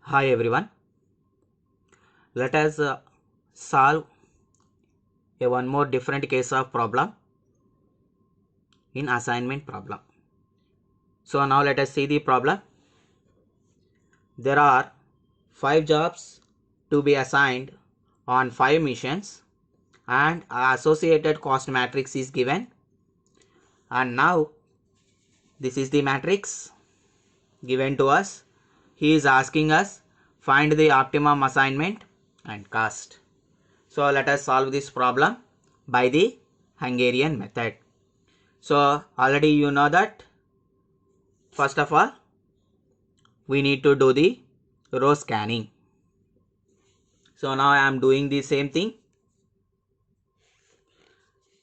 Hi everyone. Let us solve one more different case of problem in assignment problem. So now let us see the problem. There are 5 jobs to be assigned on 5 missions and associated cost matrix is given. And now this is the matrix given to us. He is asking us find the optimum assignment and cost. So let us solve this problem by the Hungarian method. So already you know that first of all we need to do the row scanning. So now I am doing the same thing.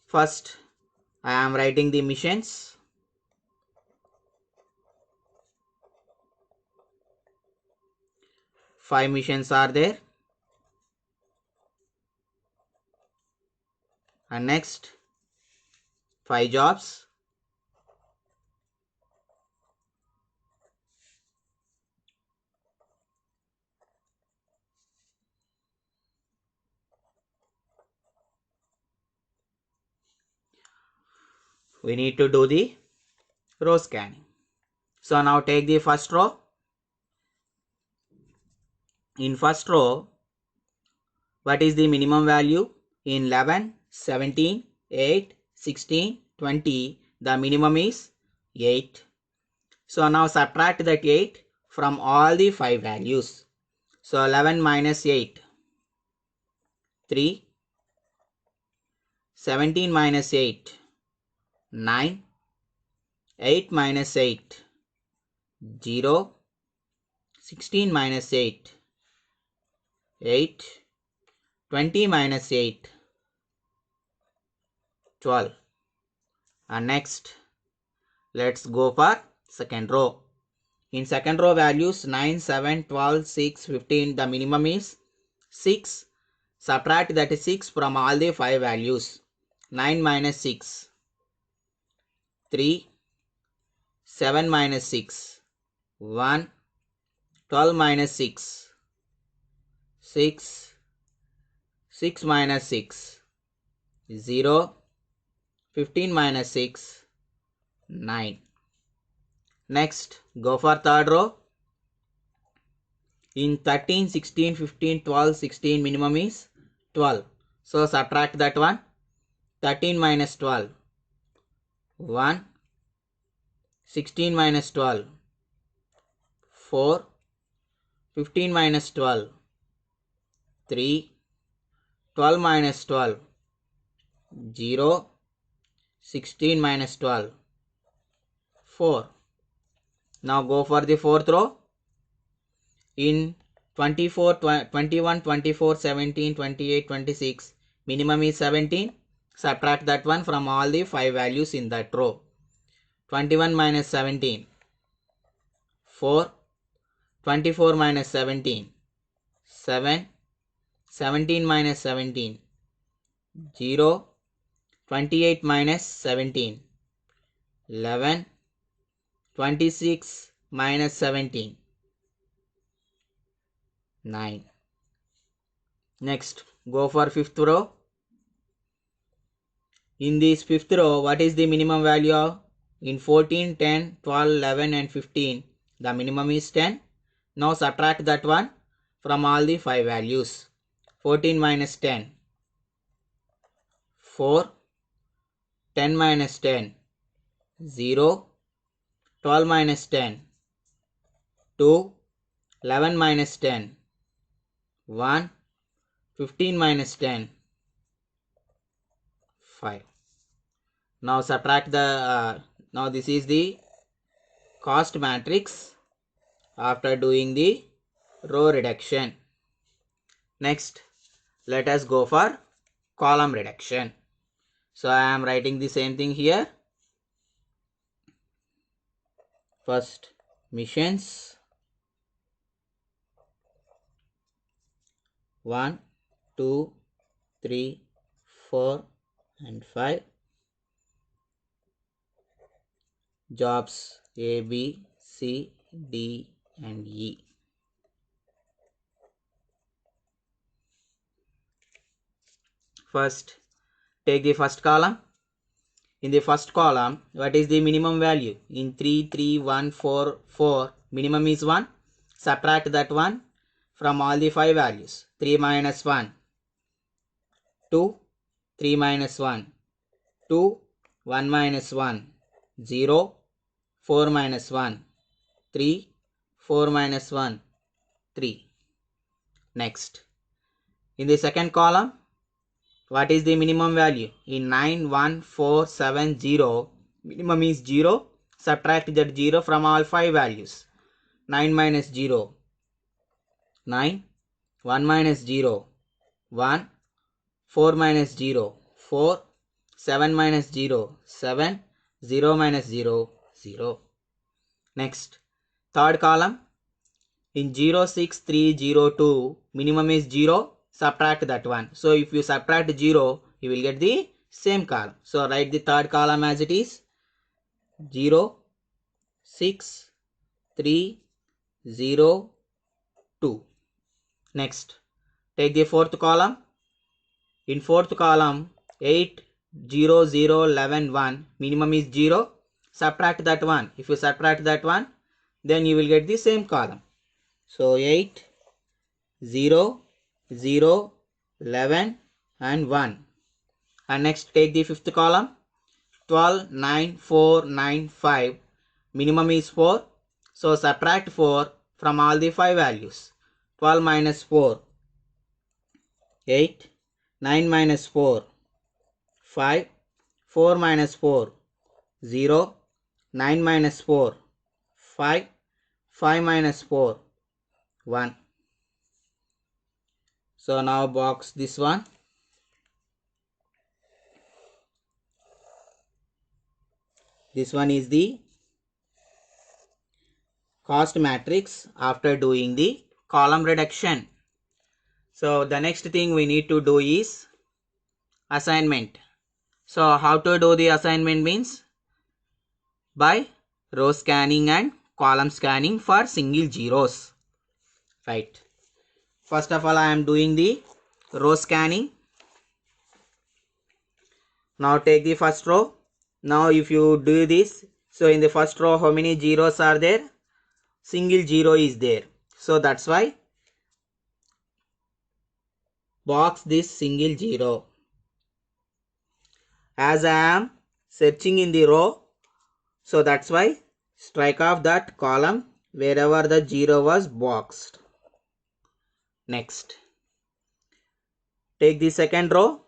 First I am writing the missions. Five missions are there. And next 5 jobs. We need to do the row scanning. So now take the first row. In first row, what is the minimum value? In 11, 17, 8, 16, 20, the minimum is 8. So now subtract that 8 from all the 5 values. So 11 minus 8, 3. 17 minus 8, 9. 8 minus 8, 0. 16 minus 8, 8. 20 minus 8, 12. And next, let's go for second row. In second row values 9, 7, 12, 6, 15. The minimum is 6. Subtract that 6 from all the 5 values. 9 minus 6, 3. 7 minus 6, 1. 12 minus 6, 6. 6 minus 6, 0. 15 minus 6, 9. Next, go for third row. In 13, 16, 15, 12, 16, minimum is 12. So subtract that one. 13 minus 12, 1. 16 minus 12, 4. 15 minus 12, 3. 12 minus 12, 0. 16 minus 12, 4. Now go for the fourth row. In 24, 21, 24, 17, 28, 26, minimum is 17. Subtract that one from all the 5 values in that row. 21 minus 17, 4. 24 minus 17, 7. 17 minus 17, 0. 28 minus 17, 11. 26 minus 17, 9. Next, go for fifth row. In this fifth row, what is the minimum value of? In 14, 10, 12, 11 and 15, the minimum is 10. Now subtract that one from all the 5 values. 14 minus 10, 4. 10 minus 10, 0. 12 minus 10, 2. 11 minus 10, 1. 15 minus 10, 5. Now subtract the, now this is the cost matrix after doing the row reduction. Next, let us go for column reduction. So I am writing the same thing here. First, missions 1, 2, 3, 4 and 5. Jobs A, B, C, D and E. First, take the first column. In the first column, what is the minimum value? In 3, 3, 1, 4, 4, minimum is 1. Subtract that 1 from all the 5 values. 3 minus 1, 2, 3 minus 1, 2, 1 minus 1, 0, 4 minus 1, 3, 4 minus 1, 3. Next, in the second column, what is the minimum value? In 9, 1, 4, 7, 0, minimum is 0. Subtract that 0 from all 5 values. 9 minus 0, 9, 1 minus 0, 1, 4 minus 0, 4, 7 minus 0, 7, 0 minus 0, 0. Next, third column, in 0, 6, 3, 0, 2, minimum is 0, subtract that one. So if you subtract 0, you will get the same column. So write the third column as it is, 0, 6, 3, 0, 2. Next, take the fourth column. In fourth column, 8, 0, 0, 11, 1, minimum is 0, subtract that one. If you subtract that one, then you will get the same column. So 8, 0, 0, 11 and 1. And next take the fifth column, 12, 9, 4, 9, 5, minimum is 4. So subtract 4 from all the 5 values. 12 minus 4, 8, 9 minus 4, 5, 4 minus 4, 0, 9 minus 4, 5, 5 minus 4, 1. So now box this one. This one is the cost matrix after doing the column reduction. So the next thing we need to do is assignment. So how to do the assignment means by row scanning and column scanning for single zeros. Right. First of all, I am doing the row scanning. Now take the first row. Now if you do this, so in the first row how many zeros are there? Single zero is there. So that's why box this single zero. As I am searching in the row, so that's why strike off that column wherever the zero was boxed. Next, take the second row.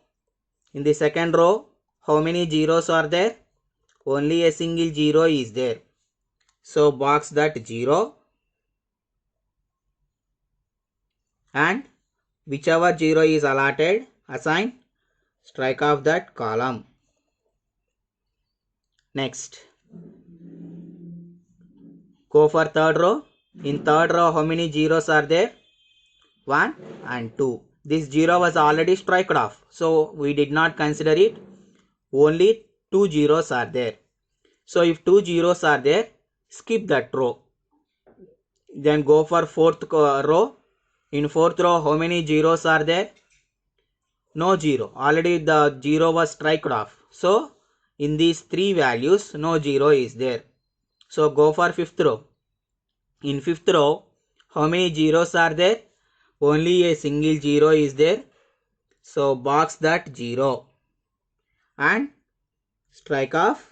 In the second row, how many zeros are there? Only a single zero is there. So box that 0 and whichever 0 is allotted, assign, strike off that column. Next, go for third row. In third row, how many zeros are there? 1 and 2. This 0 was already struck off, so we did not consider it. Only 2 zeros are there. So if 2 zeros are there, skip that row. Then go for fourth row. In fourth row, how many zeros are there? No zero. Already the 0 was struck off. So in these 3 values, no 0 is there. So go for fifth row. In fifth row, how many zeros are there? Only a single 0 is there. So box that 0 and strike off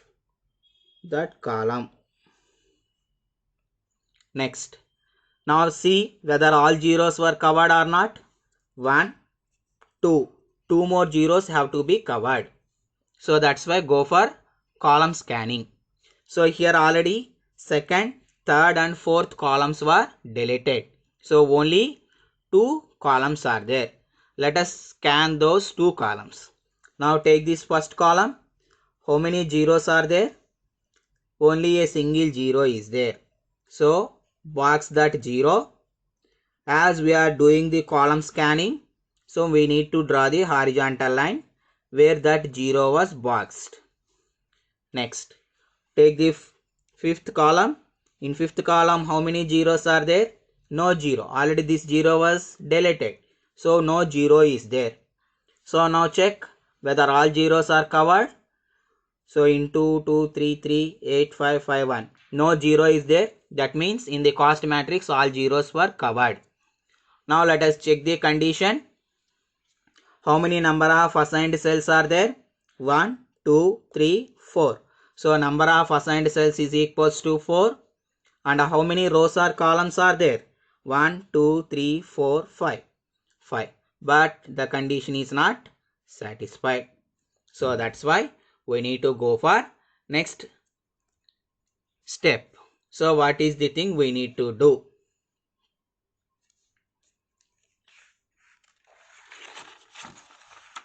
that column. Next, now see whether all zeros were covered or not. 1, 2. 2 more zeros have to be covered. So that's why go for column scanning. So here already second, third and fourth columns were deleted. So only 2 columns are there. Let us scan those 2 columns. Now take this first column. How many zeros are there? Only a single 0 is there. So box that 0. As we are doing the column scanning, so we need to draw the horizontal line where that 0 was boxed. Next, take the fifth column. In fifth column, how many zeros are there? No 0. Already this 0 was deleted. So no 0 is there. So now check whether all zeros are covered. So in 2, 2, 3, 3, 8, 5, 5, 1. No zero is there. That means in the cost matrix all zeros were covered. Now let us check the condition. How many number of assigned cells are there? 1, 2, 3, 4. So number of assigned cells is equals to 4. And how many rows or columns are there? 1, 2, 3, 4, 5. 5. But the condition is not satisfied. So that's why we need to go for next step. So what is the thing we need to do?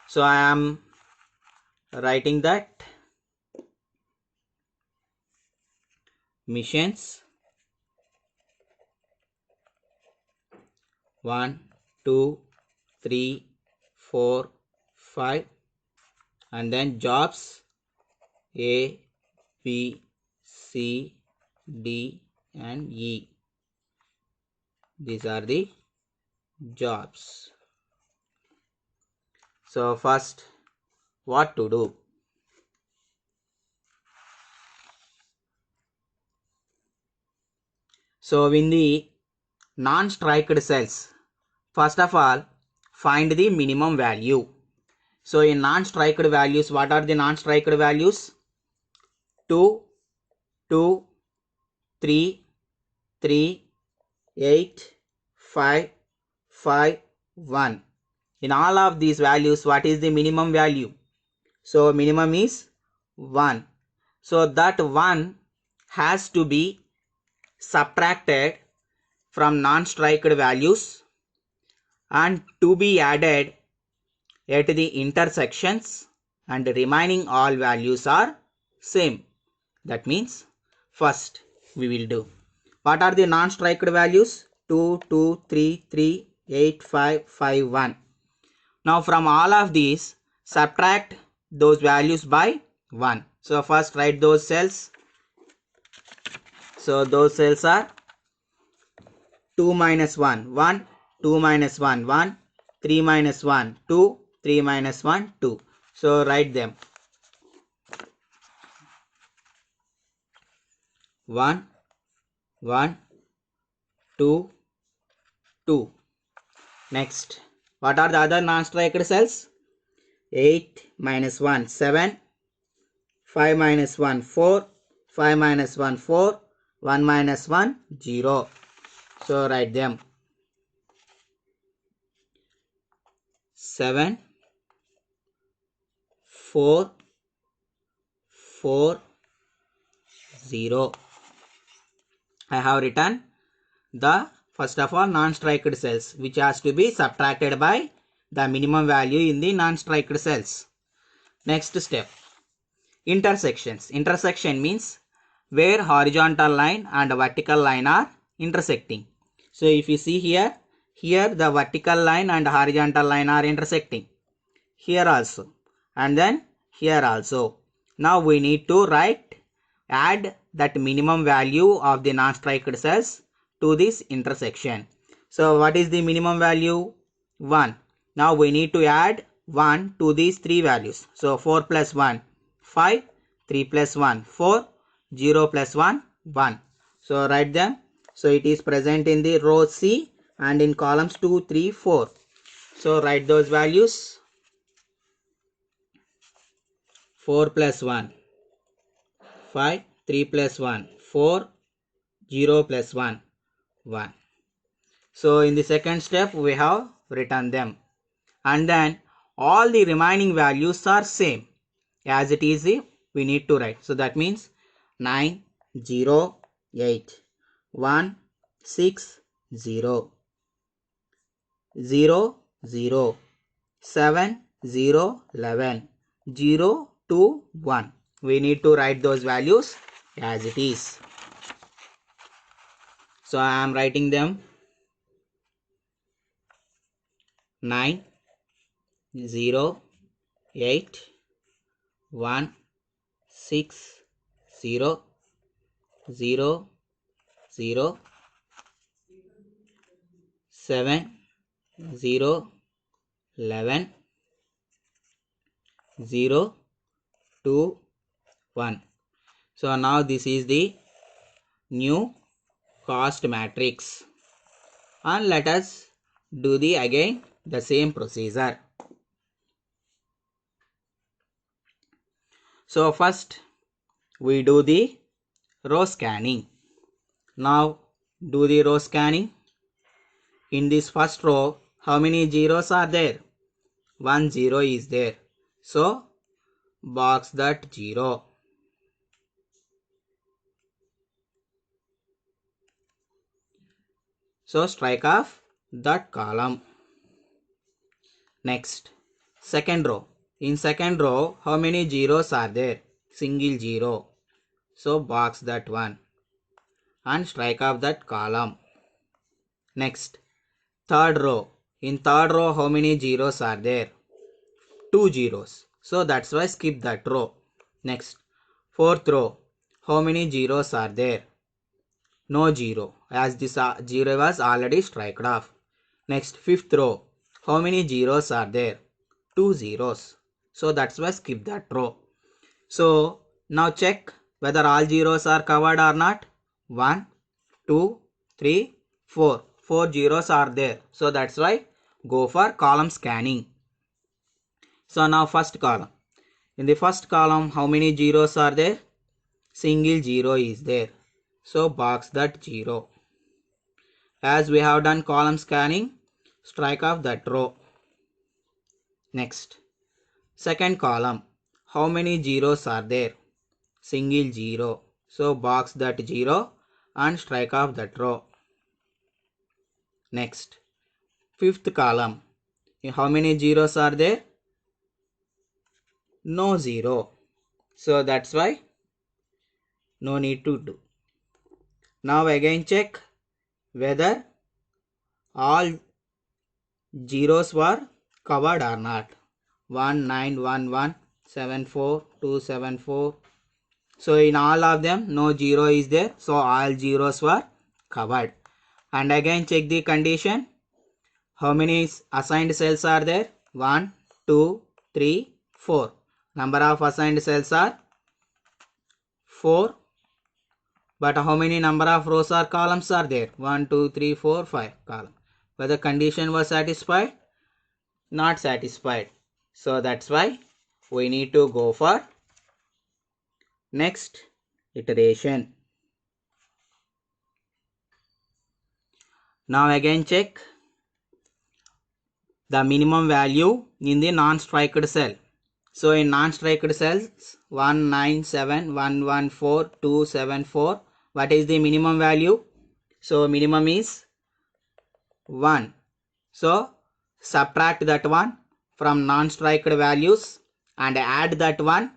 So I am writing that missions 1, 2, 3, 4, 5 and then jobs A, B, C, D and E. These are the jobs. So first what to do? So in the non-striked cells, first of all find the minimum value. So in non-striked values, what are the non-striked values? 2, 2, 3, 3, 8, 5, 5, 1. In all of these values, what is the minimum value? So minimum is 1. So that 1 has to be subtracted from non-striked values and to be added at the intersections, and the remaining all values are same. That means first we will do. What are the non-striked values? 2, 2, 3, 3, 8, 5, 5, 1. Now from all of these, subtract those values by 1. So first write those cells. So those cells are 2 minus 1, 1, 2 minus 1, 1, 3 minus 1, 2, 3 minus 1, 2. So write them. 1, 1, 2, 2. Next, what are the other non-striked cells? 8 minus 1, 7, 5 minus 1, 4, 5 minus 1, 4, 1 minus 1, 0. So write them. 7, 4, 4, 0. I have written the first of all non-striked cells which has to be subtracted by the minimum value in the non-striked cells. Next step, intersections. Intersection means where horizontal line and vertical line are intersecting. So if you see here the vertical line and horizontal line are intersecting. Here also and then here also. Now we need to add that minimum value of the non-striked cells to this intersection. So what is the minimum value? 1. Now we need to add 1 to these three values. So 4 plus 1, 5, 3 plus 1, 4, 0 plus 1, 1. So write them. So it is present in the row C and in columns 2, 3, 4. So write those values. 4 plus 1, 5, 3 plus 1, 4, 0 plus 1, 1. So in the second step we have written them. And then all the remaining values are same as it is we need to write. So that means 9, 0, 8, 1, 6, 0, 0, 0, 7, 0, 11, 0, 2, 1. We need to write those values as it is. So I am writing them. 9, 0, 8, 1, 6, 0, 0, 0, 7, 0, 11, 0, 2, 1. So now this is the new cost matrix, and let us do the again the same procedure. So first we do the row scanning. Now do the row scanning. In this first row, how many zeros are there? 1 0 is there. So box that 0. So strike off that column. Next, second row. In second row, how many zeros are there? Single 0. So box that one and strike off that column. Next, third row. In third row, how many zeros are there? 2 zeros. So that's why skip that row. Next, fourth row. How many zeros are there? No 0, as this 0 was already striked off. Next, fifth row. How many zeros are there? 2 zeros. So that's why skip that row. So now check whether all zeros are covered or not. 1, 2, 3, 4. 4 zeros are there. So that's why go for column scanning. So now first column. In the first column, how many zeros are there? Single 0 is there. So box that 0. As we have done column scanning, strike off that row. Next, second column. How many zeros are there? Single 0. So box that 0 and strike off that row. Next, fifth column. How many zeros are there? No 0. So that's why no need to do. Now again check whether all zeros were covered or not. 1 9 1 1 7 4 2 7 4. So in all of them no 0 is there. So all zeros were covered. And again check the condition. How many assigned cells are there? 1, 2, 3, 4. Number of assigned cells are 4. But how many number of rows or columns are there? 1, 2, 3, 4, 5 columns. Whether condition was satisfied? Not satisfied. So that's why we need to go for next iteration. Now again check the minimum value in the non-striked cell. So in non-striked cells 197114274, what is the minimum value? So minimum is 1. So subtract that one from non-striked values and add that one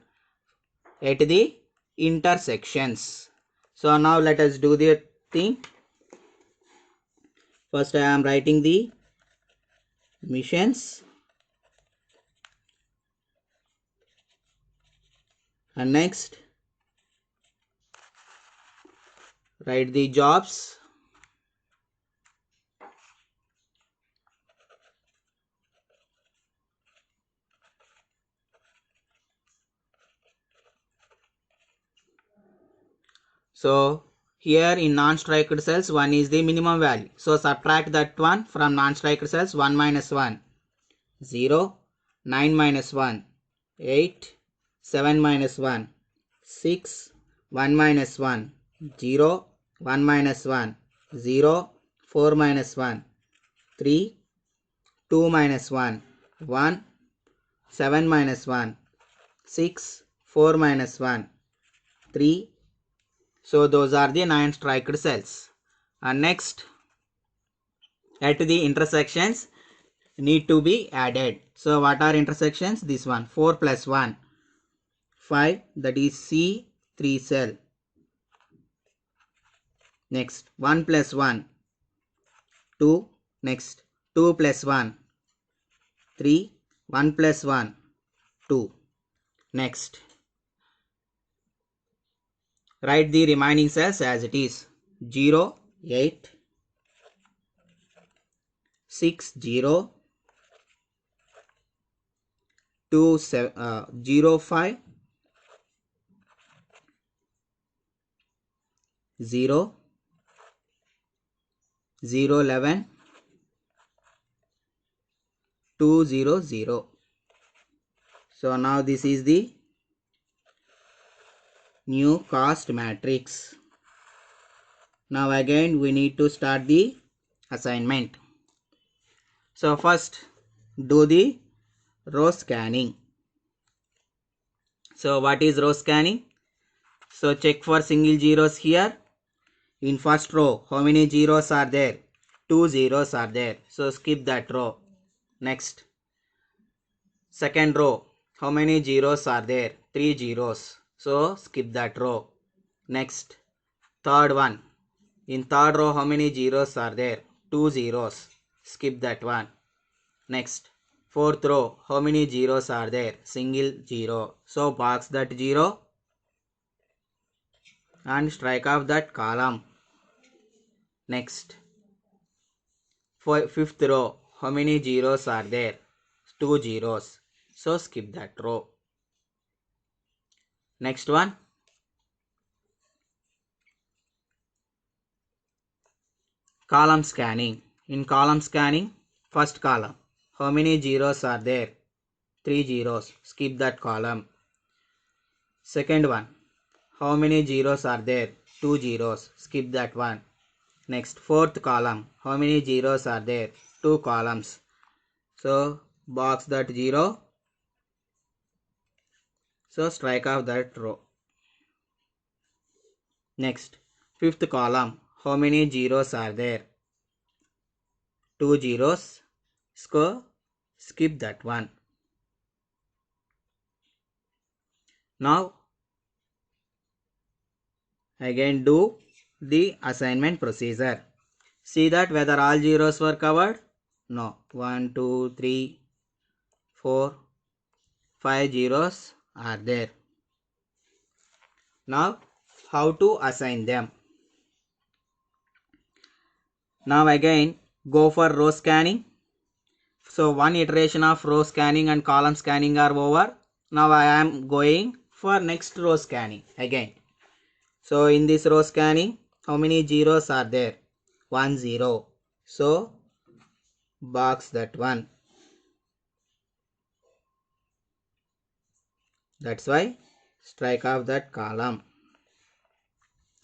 at the intersections. So now let us do the thing. First I am writing the missions, and next write the jobs. So here in non-striked cells 1 is the minimum value. So subtract that one from non-striked cells. 1 minus 1 0, 9 minus 1 8, 7 minus 1 6, 1 minus 1 0, 1 minus 1 0, 4 minus 1 3, 2 minus 1 1, 7 minus 1 6, 4 minus 1 3. So those are the 9 striked cells. And next, at the intersections need to be added. So what are intersections? This one, 4 plus 1 5, that is C3 cell. Next 1 plus 1 2. Next 2 plus 1 3, 1 plus 1 2. Next write the remaining cells as it is. 0 8 6 0 05 0 011 200. So now this is the new cost matrix. Now again we need to start the assignment. So first do the row scanning. So what is row scanning? So check for single zeros here. In first row, how many zeros are there? 2 zeros are there. So skip that row. Next. Second row, how many zeros are there? 3 zeros. So skip that row. Next. Third one. In third row, how many zeros are there? 2 zeros. Skip that one. Next. Fourth row, how many zeros are there? Single zero. So box that zero and strike off that column. Next. For fifth row, how many zeros are there? 2 zeros. So skip that row. Next one. Column scanning. In column scanning, first column, how many zeros are there? 3 zeros. Skip that column. Second one, how many zeros are there? 2 zeros. Skip that one. Next, fourth column, how many zeros are there? 2 columns. So box that 0. So strike off that row. Next, fifth column, how many zeros are there? 2 zeros. So skip that one. Now again do the assignment procedure. See that whether all zeros were covered? No. 1, 2, 3, 4, 5 zeros are there. Now how to assign them? Now again go for row scanning. So one iteration of row scanning and column scanning are over. Now I am going for next row scanning again. So in this row scanning, how many zeros are there? 1 0. So box that one. That's why strike off that column.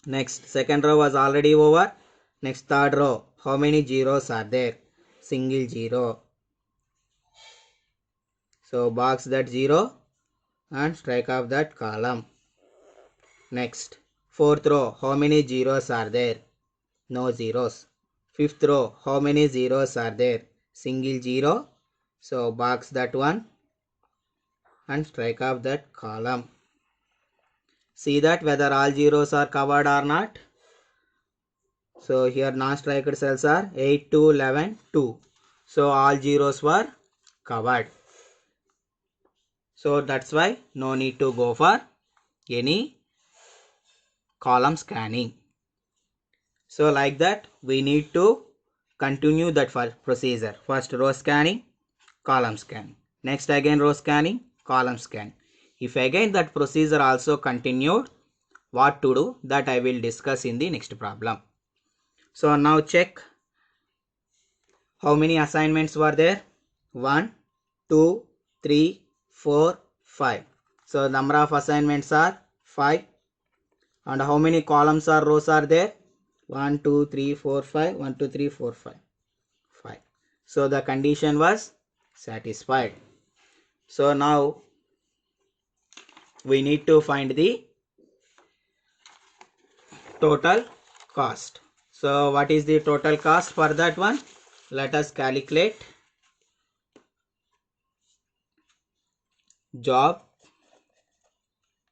Next, second row was already over. Next, third row, how many zeros are there? Single zero. So box that 0 and strike off that column. Next, fourth row, how many zeros are there? No zeros. Fifth row, how many zeros are there? Single zero. So box that one and strike off that column. See that whether all zeros are covered or not. So here non-striked cells are 8, 2, 11, 2. So all zeros were covered. So that's why no need to go for any column scanning. So like that we need to continue that procedure. First row scanning, column scanning. Next again row scanning, column scanning. If again that procedure also continued, what to do, that I will discuss in the next problem. So now check how many assignments were there. 1, 2, 3, 4, 5. So number of assignments are 5. And how many columns or rows are there? 1, 2, 3, 4, 5. 1, 2, 3, 4, 5. 5. So the condition was satisfied. So now we need to find the total cost. So what is the total cost for that one? Let us calculate. Job,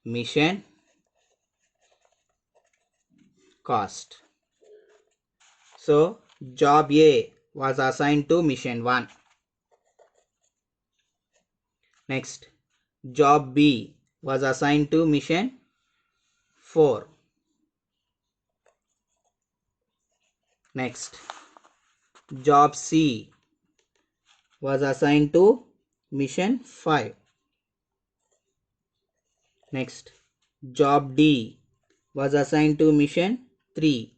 mission, cost. So job A was assigned to mission 1. Next, job B was assigned to mission 4. Next, job C was assigned to mission 5. Next, job D was assigned to mission 3.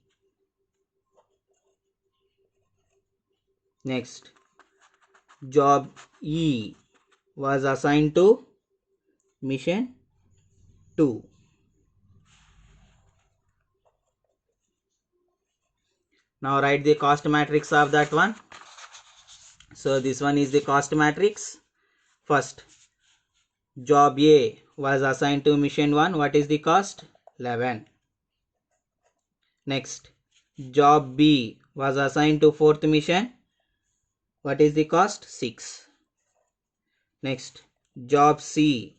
Next, job E was assigned to mission 2. Now write the cost matrix of that one. So this one is the cost matrix. First, job A was assigned to mission 1. What is the cost? 11. Next, job B was assigned to 4th mission. What is the cost? 6. Next, job C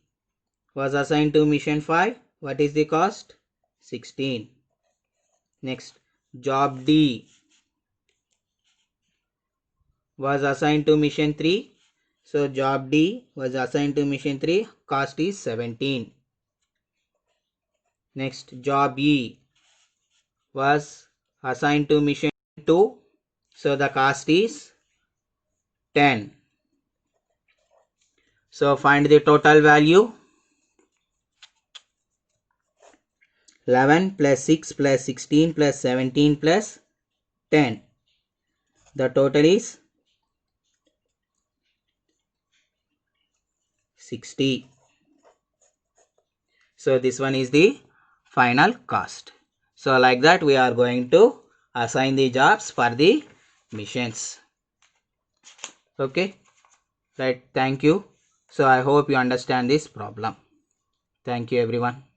was assigned to mission 5. What is the cost? 16. Next, job D was assigned to mission 3. So job D was assigned to mission 3. Cost is 17. Next, job E was assigned to mission 2. So the cost is 10. So find the total value. 11 plus 6 plus 16 plus 17 plus 10. The total is 60. So this one is the final cost. So like that we are going to assign the jobs for the missions. Okay, right, thank you. So I hope you understand this problem. Thank you everyone.